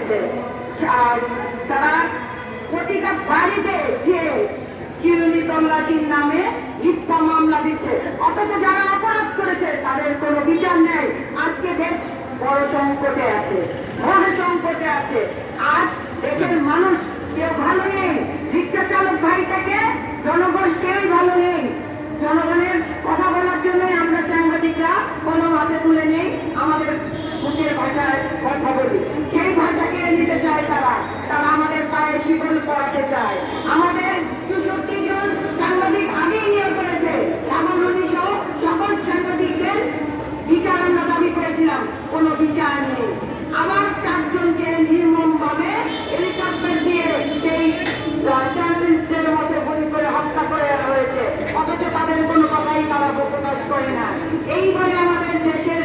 করেছে। আর তারা প্রতিটা বাড়িতে যে চিরুনি তল্লাশির নামে মিথ্যা মামলা দিচ্ছে, অথচ যারা অপরাধ করেছে তাদের কোনো বিচার নেই। আজকে দেশ বড় সংকটে আছে, মহা সংকটে আছে। আজ দেশের মানুষ কেউ ভালো নেই, রিক্সা চালক ভাই থেকে জনগণ কেউই ভালো নেই। জনগণের কথা বলার জন্য আমরা সাংবাদিকরা কলম হাতে তুলে নেই, আমাদের মুখের ভাষায় কথা বলি। সেই ভাষাকে নিতে চায় তারা, তারা আমাদের পায়ে শিকল পড়াতে চায়। আমাদের ৬৪ জন সাংবাদিক আগেই নিয়োগ করেছে, সামরুনি সহ সকল সাংবাদিকদের বিচার আমরা দাবি করেছিলাম, কোনো বিচার নেই। আবার ৪ জনকে নির্মমভাবে হেলিকপ্টার দিয়ে সেই জার্নালিস্টদের মতো গুলি করে হত্যা করে হয়েছে, অথচ তাদের কোনো কথাই তারা প্রকাশ করে না। এইবারে আমাদের দেশের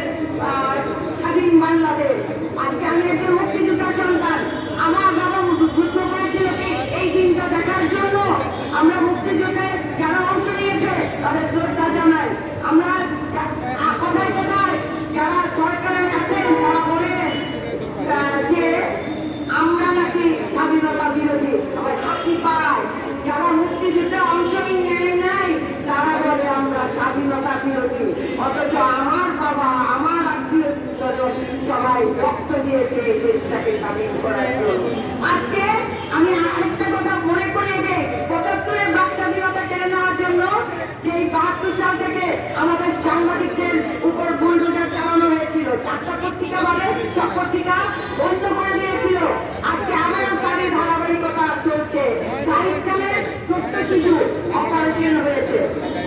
স্বাধীন বাংলাদেশ। আজকে আমি একজন মুক্তিযোদ্ধার সন্তান, আমার বাবা যুদ্ধ করেছিল এই দিনটা দেখার জন্য। আমরা মুক্তিযুদ্ধে যারা অংশ নিয়েছে তাদের শ্রদ্ধা জানাই। আমরা কোথায় কোথায় যারা সরকারের আছেন তারা বলেন যে আমরা নাকি স্বাধীনতা বিরোধী, আমার হাসি পায়। যারা মুক্তিযুদ্ধে অংশ নেয় নাই তারা বলে আমরা স্বাধীনতা বিরোধী, অথচ আমার বাবা আমার আত্মীয় সবাই রক্ত দিয়েছে এই দেশটাকে স্বাধীন করার জন্য। আজকে আমি আরেকটা কথা মনে করি যে ৭৫-এর বাক স্বাধীনতা কেড়ে নেওয়ার জন্য যে ৭২ সাল থেকে আমাদের সাংবাদিকদের উপর বুলডোজার চালানো হয়েছিল, ৪টা পত্রিকা বলে সব পত্রিকা বন্ধ করে দিয়েছিল। আজকে আমার তারই ধারাবাহিকতা চলছে। শাহিদ খানের ছোট্ট শিশু অপারেশন হয়েছে,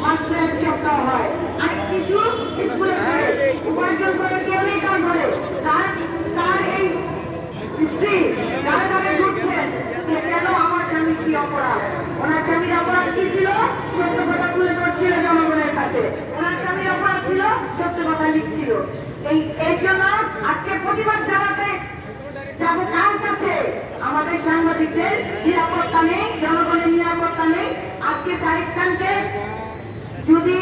মাত্র ১ সপ্তাহ হয়। আরেক শিশু স্কুলে পড়ে, উপার্জন করে কেউ নেই তার ঘরে। তার এই স্ত্রী যারা তারা ঘুরছেন যে কেন আমার স্বামীর কি অপরাধ। ওনার স্বামীর অপরাধ কি ছিল? সত্য কথা তুলে ধরছিল জনগণের কাছে। ওনার স্বামীর অপরাধ ছিল সত্য কথা লিখছিল। এই জন্য আজকে প্রতিবাদ জানাতে যাবো কার কাছে? আমাদের সাংবাদিকদের নিরাপত্তা নেই, জনগণের নিরাপত্তা নেই। আজকে শাহিদ খানকে যদি